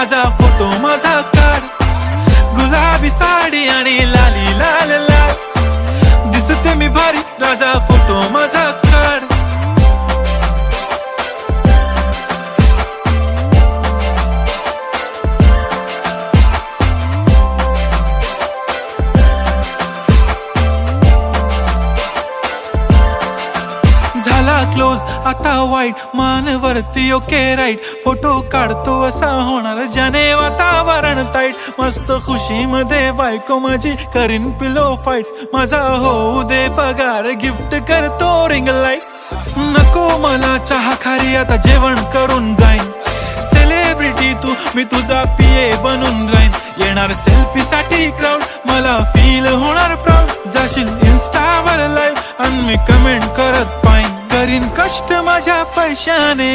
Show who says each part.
Speaker 1: राजा photo माझा काढ, गुलाबी साडी आणि लाली लाल लाल दिसते मी भारी, राजा फोटो माझा काढ. झाला क्लोज आता वाईट, मान वरती ओके राईट, फोटो काढतो असा होणार ज्याने वातावरण ताईट. मस्त खुशी मध्ये बायको माझी करीन पिलो फाईट, माझा होऊ दे पगार गिफ्ट करतो रिंग लाईट. नको मला चहा खारी आता जेवण करून जाईन, सेलिब्रिटी तू मी तुझा पिये बनून राहीन. येणार सेल्फी साठी क्राऊड, मला फील होणार प्राऊड. जाशील इन्स्टावर लाईव्ह आणि मी कमेंट करत पाईन, करीन कष्ट माझ्या पैशाने.